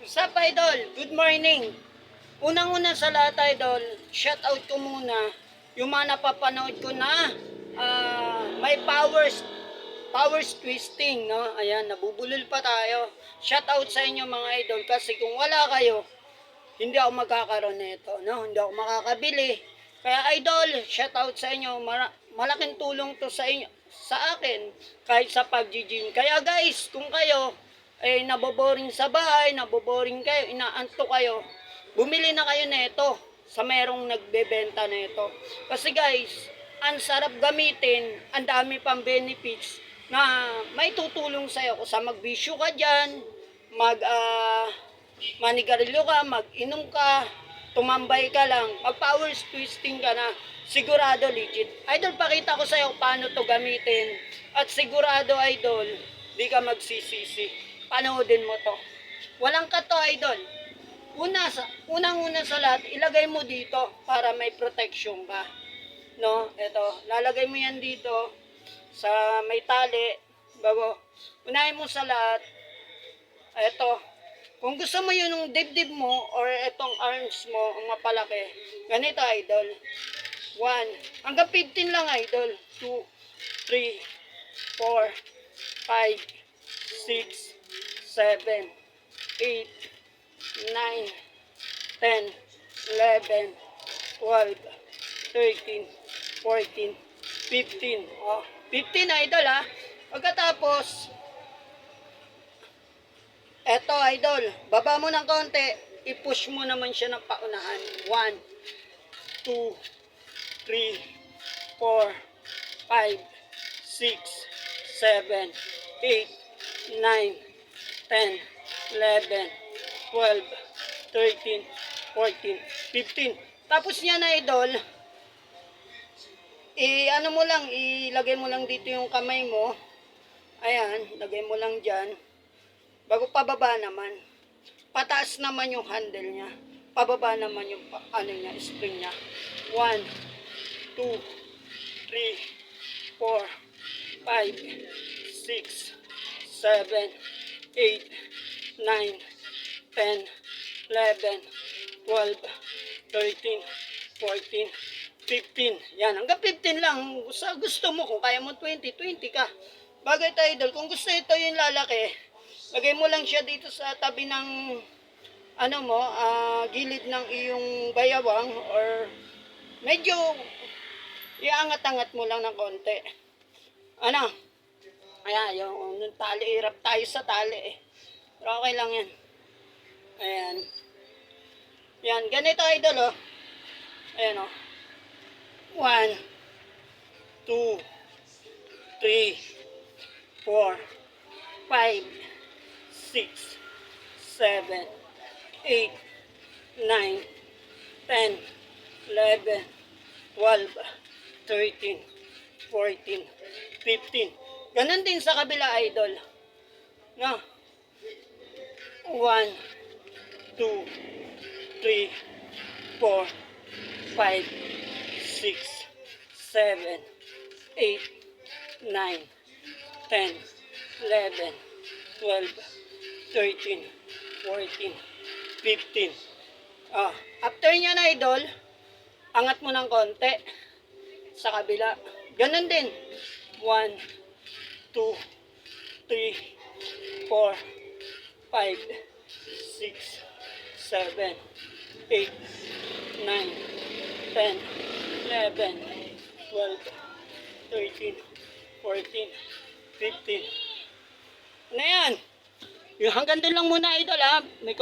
Sup, idol? Good morning. Unang-una sa lahat, idol, shout out ko muna yung mga napapanood ko na may powers twisting, no? Ayan, nabubulol pa tayo. Shout out sa inyo mga idol kasi kung wala kayo, hindi ako magkakaroon nito, no? Hindi ako makakabili. Kaya idol, shout out sa inyo. Malaking tulong to sa inyo, sa akin kahit sa pag-gym. Kaya guys, kung kayo naboboring sa bahay, naboboring kayo, inaantok kayo, bumili na kayo nito sa merong nagbebenta nito. Kasi guys, ang sarap gamitin, ang dami pang benefits na may tutulong sa'yo kung sa magbisyo ka dyan, manigarilyo ka, mag-inom ka, tumambay ka lang, mag-power twisting ka na, sigurado legit. Idol, pakita ko sa'yo paano to gamitin. At sigurado, idol, di ka magsisisi. Panoodin mo to. Walang kato, idol. Unang-una sa lahat, ilagay mo dito para may protection ka. No? Ito, lalagay mo yan dito sa may tali. Bago, unahin mo sa lahat. Ito, kung gusto mo yun yung dibdib mo or itong arms mo, ang mapalaki, ganito, idol. 1, hanggang 15 lang, idol. 2, 3, 4, 5, 6, 7, 8, 9, 10, 11, 12, 13, 14, 15. Oh, 15, idol, ha. Pagkatapos, eto, idol, baba mo ng konti, i-push mo naman siya ng paunahan. 1, 2, 3, 4, 5, 6, 7, 8, 9, 10, 11, 12, 13, 14, 15. Tapos niya na, idol, ano mo lang, ilagay mo lang dito yung kamay mo. Ayan, lagay mo lang dyan. Bago pababa naman, pataas naman yung handle niya. Pababa naman yung spring niya. 1, 2, 3, 4, 5, 6, 7, 8, 9, 10, 11, 12, 13, 14, 15. Yan, hanggang 15 lang. Sa gusto mo, kung kaya mo 20, 20 ka. Bagay tayo, idol. Kung gusto ito yung lalaki, lagay mo lang siya dito sa tabi ng gilid ng iyong bayawang or medyo iangat-angat mo lang ng konti. Ayan, yung tali, hirap tayo sa tali eh. Pero okay lang yan. Ayan. Yan, ganito, idol, oh. Ayan, oh. 1, 2, 3, 4, 5, 6, 7, 8, 9, 10, 11, 12, 13, 14, 15. Ganon din sa kabila, idol. No? 1, 2, 3, 4, 5, 6, 7, 8, 9, 10, 11, 12, 13, 14, 15. After niya na, idol, angat mo ng konti sa kabila. Ganon din. 1, 2, 3, 4, 5, 6, 7, 8, 9, 10, 11, 12, 13, 14, 15. Ano yan? Yung hanggang doon lang muna, idol, ha? May